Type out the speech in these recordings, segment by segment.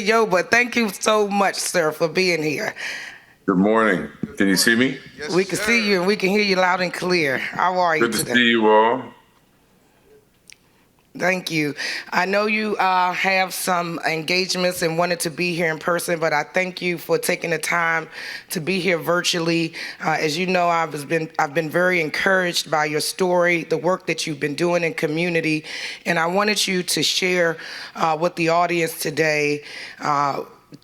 Yoba. Thank you so much, sir, for being here. Good morning. Can you see me? Yes, We can sir. see you and we can hear you loud and clear. How are you Good to today? see you all. Thank you. I know you have some engagements and wanted to be here in person, but I thank you for taking the time to be here virtually. As you know, I've been very encouraged by your story, the work that you've been doing in community, and I wanted you to share with the audience today.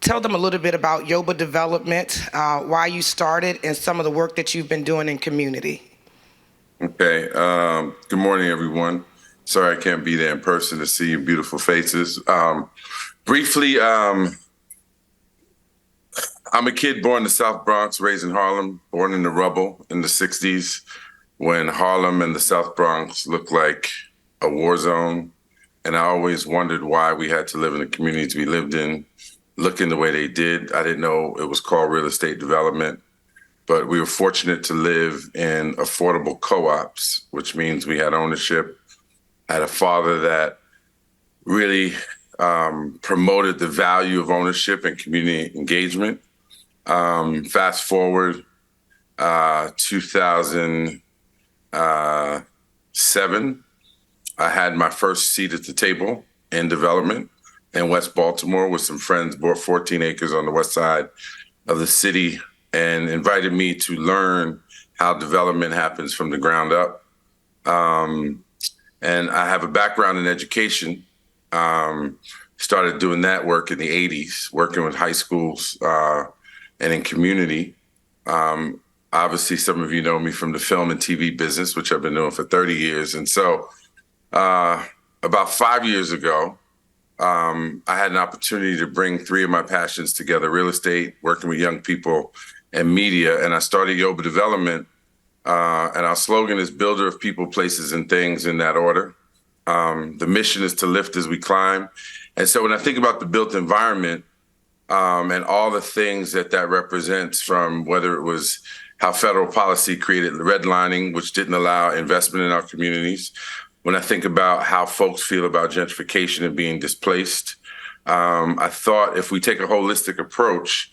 Tell them a little bit about Yoba Development, why you started, and some of the work that you've been doing in community. Okay. Good morning, everyone. Sorry I can't be there in person to see your beautiful faces. Briefly, I'm a kid born in the South Bronx, raised in Harlem, born in the rubble in the 60s when Harlem and the South Bronx looked like a war zone. And I always wondered why we had to live in the communities we lived in, looking the way they did. I didn't know it was called real estate development. But we were fortunate to live in affordable co-ops, which means we had ownership. I had a father that really promoted the value of ownership and community engagement. Fast forward 2007, I had my first seat at the table in development in West Baltimore with some friends, bought 14 acres on the west side of the city and invited me to learn how development happens from the ground up. And I have a background in education. Started doing that work in the 80s, working with high schools and in community. Obviously, some of you know me from the film and TV business, which I've been doing for 30 years. And so about 5 years ago, I had an opportunity to bring three of my passions together: real estate, working with young people, and media. And I started Yoba Development. And our slogan is builder of people, places, and things, in that order. The mission is to lift as we climb. And so when I think about the built environment and all the things that represents, from whether it was how federal policy created redlining, which didn't allow investment in our communities, when I think about how folks feel about gentrification and being displaced, I thought if we take a holistic approach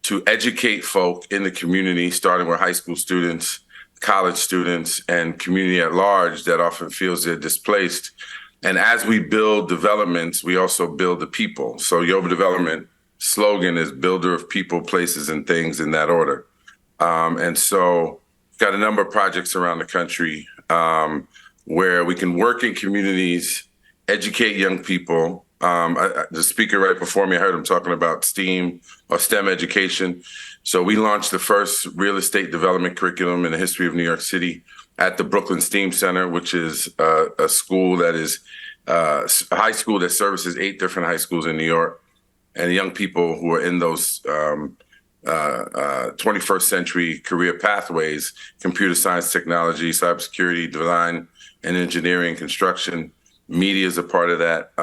to educate folk in the community, starting with high school students, college students, and community at large that often feels they're displaced. And as we build developments, we also build the people. So Yoba Development slogan is builder of people, places, and things, in that order. And so we've got a number of projects around the country where we can work in communities, educate young people. The speaker right before me, I heard him talking about STEAM or STEM education. So we launched the first real estate development curriculum in the history of New York City at the Brooklyn STEAM Center, which is a school that is a high school that services 8 different high schools in New York. And young people who are in those 21st century career pathways: computer science, technology, cybersecurity, design and engineering, construction, media is a part of that.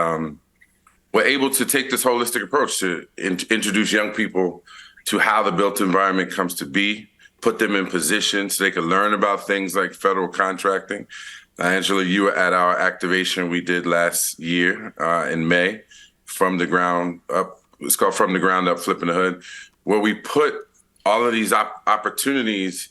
We're able to take this holistic approach to introduce young people to how the built environment comes to be, put them in position so they can learn about things like federal contracting. Angela, you were at our activation we did last year in May, From the Ground Up. It's called From the Ground Up, Flipping the Hood, where we put all of these opportunities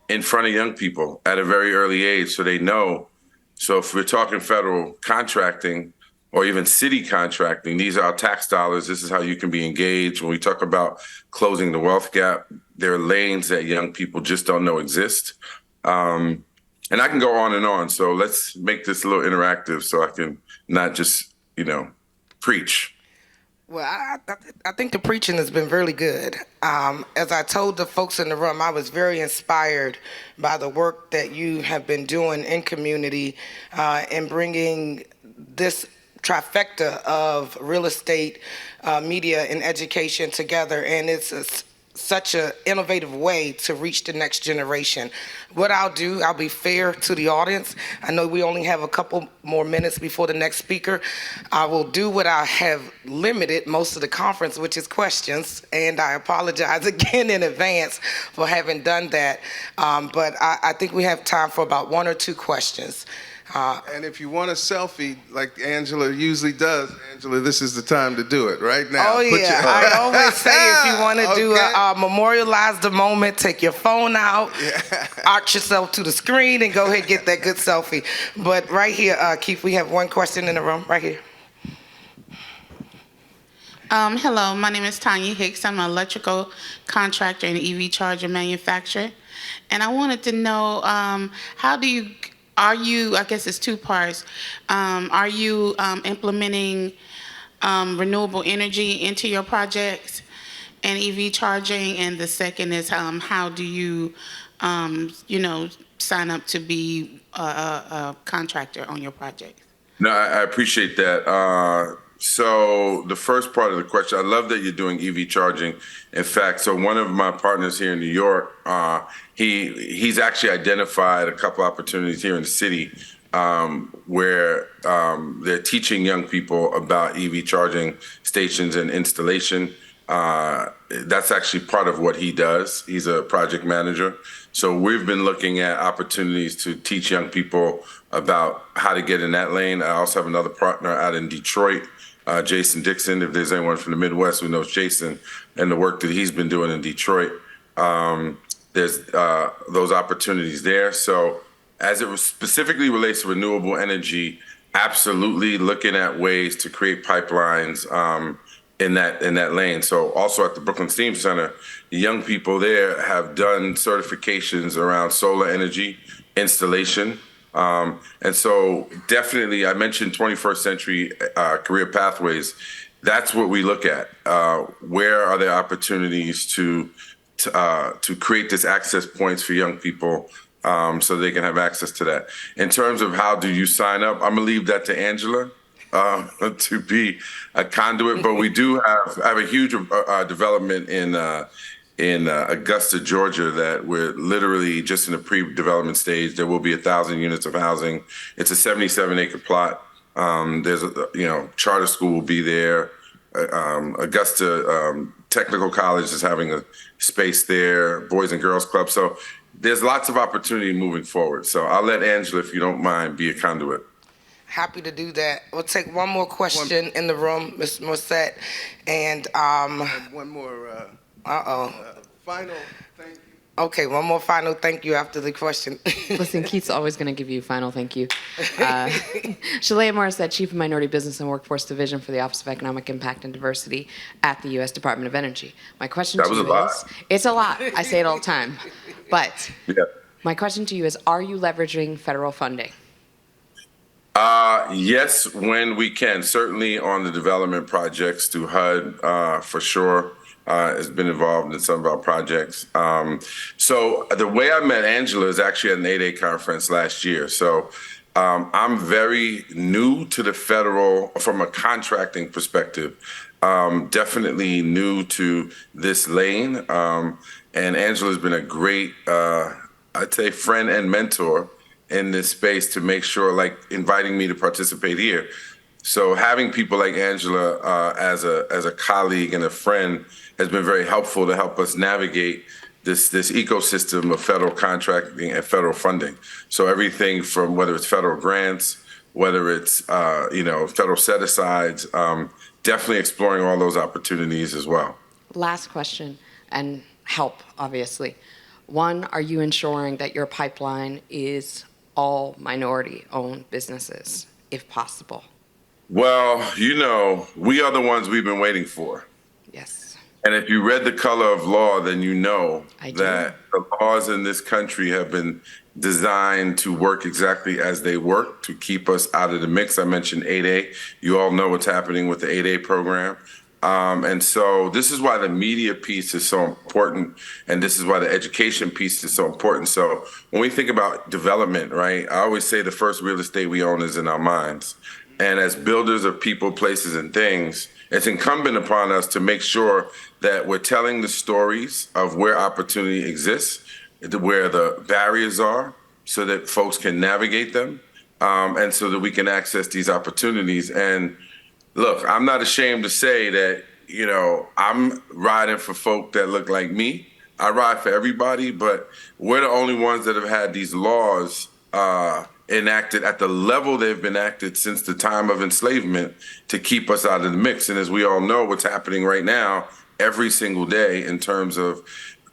in front of young people at a very early age so they know. So if we're talking federal contracting or even city contracting, these are our tax dollars. This is how you can be engaged. When we talk about closing the wealth gap, there are lanes that young people just don't know exist. And I can go on and on. So let's make this a little interactive so I can not just, preach. Well, I think the preaching has been really good. As I told the folks in the room, I was very inspired by the work that you have been doing in community and bringing this trifecta of real estate, media, and education together. And it's such an innovative way to reach the next generation. What I'll be fair to the audience. I know we only have a couple more minutes before the next speaker. I will do what I have limited most of the conference, which is questions, and I apologize again in advance for having done that. But I think we have time for about 1 or 2 questions. And if you want a selfie, like Angela usually does, Angela, this is the time to do it right now. Oh yeah, I always say if you want to do Okay. memorialize the moment, take your phone out, arch yourself to the screen, and go ahead and get that good selfie. But right here, Keith, we have one question in the room, right here. Hello, my name is Tanya Hicks. I'm an electrical contractor and EV charger manufacturer. And I wanted to know, I guess it's two parts. Are you implementing renewable energy into your projects and EV charging? And the second is, how do you, sign up to be a contractor on your project? No, I appreciate that. So the first part of the question, I love that you're doing EV charging. In fact, so one of my partners here in New York, he's actually identified a couple opportunities here in the city where they're teaching young people about EV charging stations and installation. That's actually part of what he does. He's a project manager. So we've been looking at opportunities to teach young people about how to get in that lane. I also have another partner out in Detroit, Jason Dixon. If there's anyone from the Midwest who knows Jason and the work that he's been doing in Detroit, there's those opportunities there. So as it specifically relates to renewable energy, absolutely looking at ways to create pipelines in that lane. So also at the Brooklyn Steam Center, the young people there have done certifications around solar energy installation. And so definitely, I mentioned 21st century career pathways. That's what we look at. Where are there opportunities to create this access points for young people so they can have access to that? In terms of how do you sign up, I'm gonna leave that to Angela to be a conduit. But we do have a huge development in Augusta, Georgia, that we're literally just in the pre-development stage. There will be 1,000 units of housing. It's a 77-acre plot. There's charter school will be there. Augusta Technical College is having a space there, Boys and Girls Club. So there's lots of opportunity moving forward. So I'll let Angela, if you don't mind, be a conduit. Happy to do that. We'll take one more question in the room, Ms. Morissette, and one more. uh-oh. Final thank you. Okay, one more final thank you after the question. Listen, Keith's always going to give you final thank you. Shalea Morissette, Chief of Minority Business and Workforce Division for the Office of Economic Impact and Diversity at the U.S. Department of Energy. My question to you is, it's a lot. I say it all the time. But my question to you is, are you leveraging federal funding? Yes, when we can. Certainly on the development projects through HUD, for sure. Has been involved in some of our projects. So the way I met Angela is actually at an 8A conference last year. So I'm very new to the federal, from a contracting perspective, definitely new to this lane. And Angela's been a great, I'd say, friend and mentor in this space to make sure, like inviting me to participate here. So having people like Angela as a colleague and a friend has been very helpful to help us navigate this ecosystem of federal contracting and federal funding. So everything from whether it's federal grants, whether it's federal set-asides, definitely exploring all those opportunities as well. Last question, and help, obviously. One, are you ensuring that your pipeline is all minority-owned businesses, if possible? Well, we are the ones we've been waiting for. Yes. And if you read The Color of Law, then you know that the laws in this country have been designed to work exactly as they work, to keep us out of the mix. I mentioned 8A. You all know what's happening with the 8A program. And so this is why the media piece is so important, and this is why the education piece is so important. So when we think about development, right, I always say the first real estate we own is in our minds. And as builders of people, places, and things, it's incumbent upon us to make sure that we're telling the stories of where opportunity exists, where the barriers are, so that folks can navigate them, and so that we can access these opportunities. And look, I'm not ashamed to say that, I'm riding for folk that look like me. I ride for everybody, but we're the only ones that have had these laws enacted at the level they've been enacted since the time of enslavement to keep us out of the mix. And as we all know, what's happening right now every single day in terms of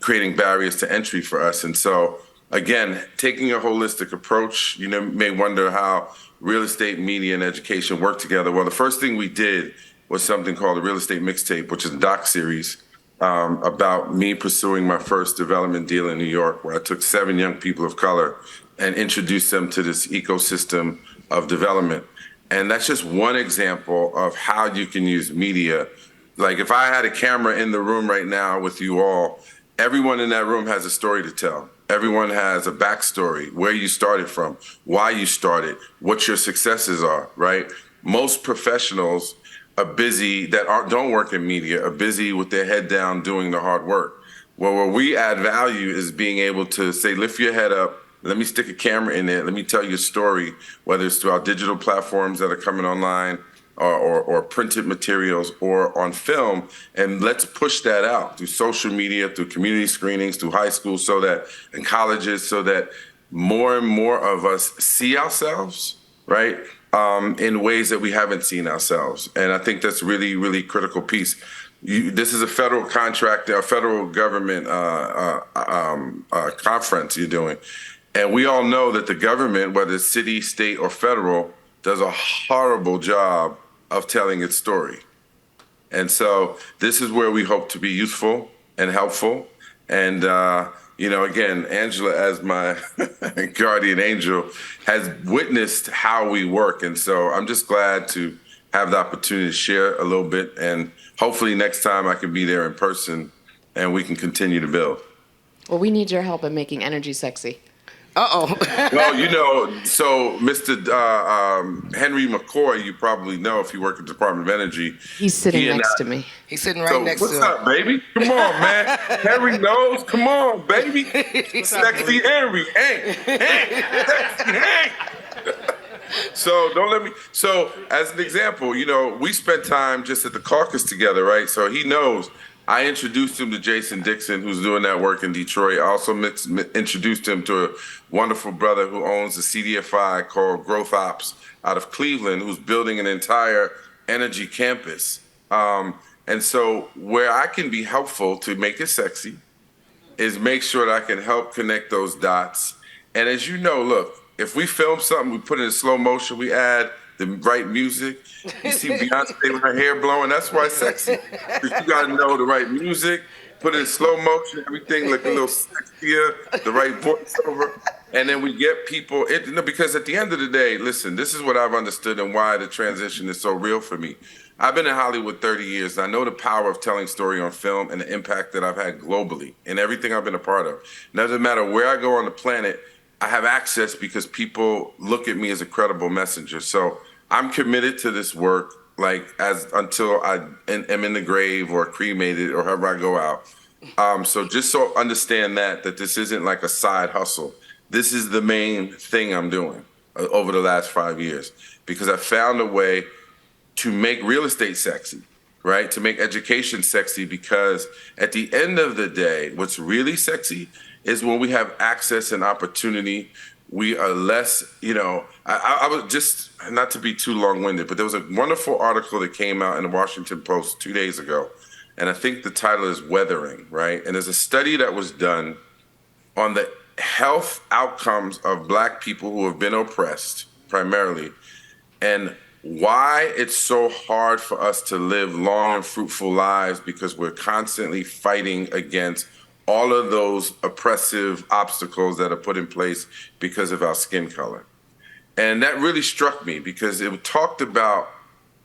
creating barriers to entry for us. And so, again, taking a holistic approach, you may wonder how real estate, media, and education work together. Well, the first thing we did was something called the Real Estate Mixtape, which is a doc series about me pursuing my first development deal in New York, where I took 7 young people of color and introduced them to this ecosystem of development. And that's just one example of how you can use media. Like if I had a camera in the room right now with you all, everyone in that room has a story to tell. Everyone has a backstory, where you started from, why you started, what your successes are, right? Most professionals are busy don't work in media, are busy with their head down doing the hard work. Well, where we add value is being able to say, lift your head up, let me stick a camera in there, let me tell you a story, whether it's through our digital platforms that are coming online, or printed materials or on film, and let's push that out through social media, through community screenings, through high schools, and colleges, so that more and more of us see ourselves, right, in ways that we haven't seen ourselves. And I think that's really, really critical piece. This is a federal contract, a federal government conference you're doing. And we all know that the government, whether it's city, state, or federal, does a horrible job of telling its story. And so this is where we hope to be useful and helpful. And, again, Angela, as my guardian angel, has witnessed how we work. And so I'm just glad to have the opportunity to share a little bit. And hopefully next time I can be there in person and we can continue to build. Well, we need your help in making energy sexy. Uh-oh. Well, so Mr. Henry McCoy, you probably know if you work at the Department of Energy. He's sitting next to me. He's sitting right next to him. What's up, baby? Come on, man. Henry knows. Come on, baby. Sexy Henry. Hey, sexy Hank. So don't let me. So as an example, we spent time just at the caucus together, right? So he knows. I introduced him to Jason Dixon, who's doing that work in Detroit. I also introduced him to a wonderful brother who owns a CDFI called Growth Ops out of Cleveland, who's building an entire energy campus. And so where I can be helpful to make it sexy is make sure that I can help connect those dots. And as you know, look, if we film something, we put it in slow motion, we add the right music. You see Beyonce with her hair blowing, that's why it's sexy. Because you gotta know the right music, put it in slow motion, everything look a little sexier, the right voiceover. And then we get people, because at the end of the day, listen, this is what I've understood and why the transition is so real for me. I've been in Hollywood 30 years, and I know the power of telling story on film and the impact that I've had globally in everything I've been a part of. It doesn't matter where I go on the planet, I have access because people look at me as a credible messenger. So I'm committed to this work, until I am in the grave or cremated or however I go out. So just so understand that this isn't like a side hustle. This is the main thing I'm doing over the last 5 years, because I found a way to make real estate sexy, right? To make education sexy, because at the end of the day, what's really sexy is when we have access and opportunity. We are less, I was just, not to be too long-winded, but there was a wonderful article that came out in the Washington Post 2 days ago, and I think the title is Weathering, right? And there's a study that was done on the health outcomes of Black people who have been oppressed, primarily, and why it's so hard for us to live long and fruitful lives, because we're constantly fighting against all of those oppressive obstacles that are put in place because of our skin color. And that really struck me, because it talked about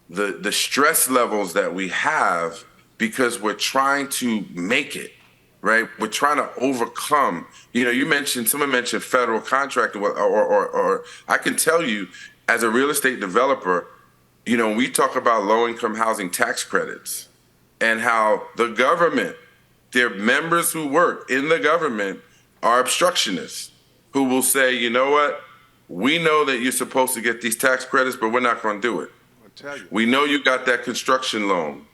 the stress levels that we have because we're trying to make it, right? We're trying to overcome. Someone mentioned federal contract, or I can tell you, as a real estate developer, we talk about low-income housing tax credits and how the government, their members who work in the government are obstructionists who will say, you know what? We know that you're supposed to get these tax credits, but we're not going to do it. We know you got that construction loan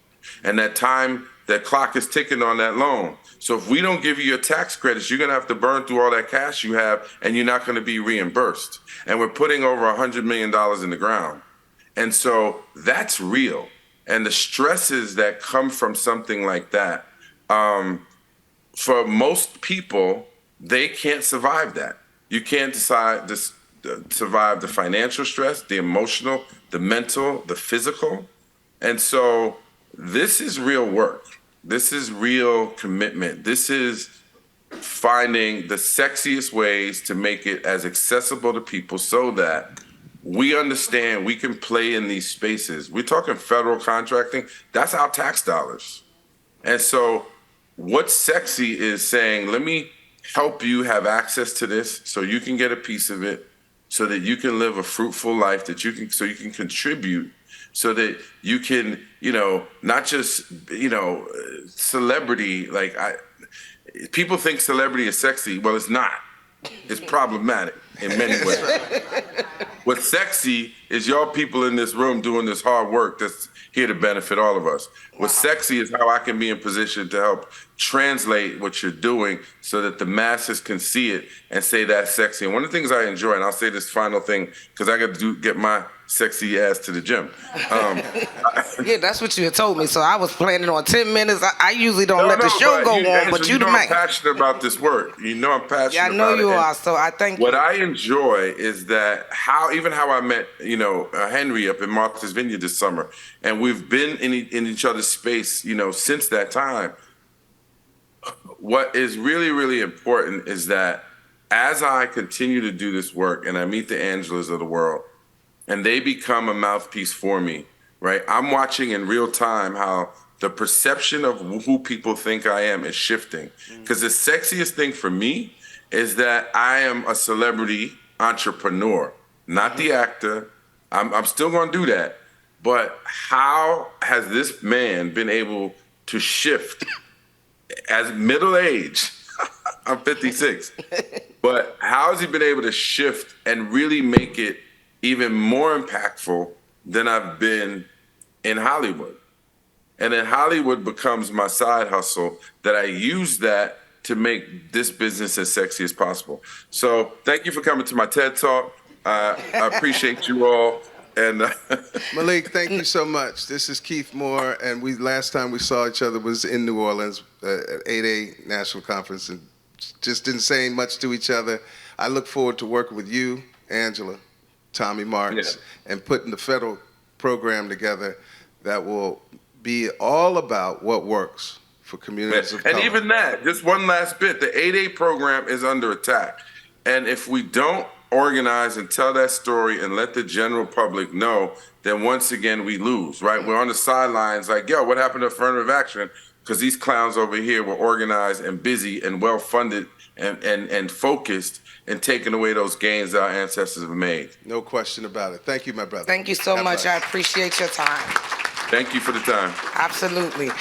and that time that clock is ticking on that loan. So if we don't give you your tax credits, you're going to have to burn through all that cash you have, and you're not going to be reimbursed. And we're putting over $100 million in the ground. And so that's real. And the stresses that come from something like that, for most people, they can't survive that. You can't survive the financial stress, the emotional, the mental, the physical. And so this is real work. This is real commitment. This is finding the sexiest ways to make it as accessible to people so that we understand we can play in these spaces. We're talking federal contracting. That's our tax dollars. And so what's sexy is saying, let me help you have access to this so you can get a piece of it, so that you can live a fruitful life, so you can contribute, so that you can, not just, celebrity, people think celebrity is sexy. Well, it's not. It's problematic in many ways. What's sexy is y'all people in this room doing this hard work that's here to benefit all of us. What's sexy is how I can be in position to help translate what you're doing so that the masses can see it and say that's sexy. And one of the things I enjoy, and I'll say this final thing, because I got to get my sexy ass to the gym. Yeah, that's what you had told me. So I was planning on 10 minutes. I usually don't let the show go on, but you the man. I'm passionate about this work. I'm passionate about it. Yeah, I know you are. So I think what I enjoy is that how I met, Henry up in Martha's Vineyard this summer, and we've been in each other's space, since that time. What is really, really important is that as I continue to do this work and I meet the Angelas of the world and they become a mouthpiece for me, right? I'm watching in real time how the perception of who people think I am is shifting. Because the sexiest thing for me is that I am a celebrity entrepreneur, not the actor. I'm still going to do that. But how has this man been able to shift as middle age? I'm 56. But how has he been able to shift and really make it even more impactful than I've been in Hollywood? And then Hollywood becomes my side hustle that I use that to make this business as sexy as possible. So thank you for coming to my TED Talk. I appreciate you all. And Malik, thank you so much. This is Keith Moore, and last time we saw each other was in New Orleans at 8A National Conference, and just didn't say much to each other. I look forward to working with you, Angela, Tommy Marks, and putting the federal program together that will be all about what works for communities of color. And even that, just one last bit, the 8A program is under attack. And if we don't organize and tell that story and let the general public know, then once again we lose, right? We're on the sidelines like, yo, what happened to affirmative action? Because these clowns over here were organized and busy and well-funded and focused and taking away those gains our ancestors have made. No question about it. Thank you, my brother. Thank you so much. I appreciate your time. Thank you for the time. Absolutely.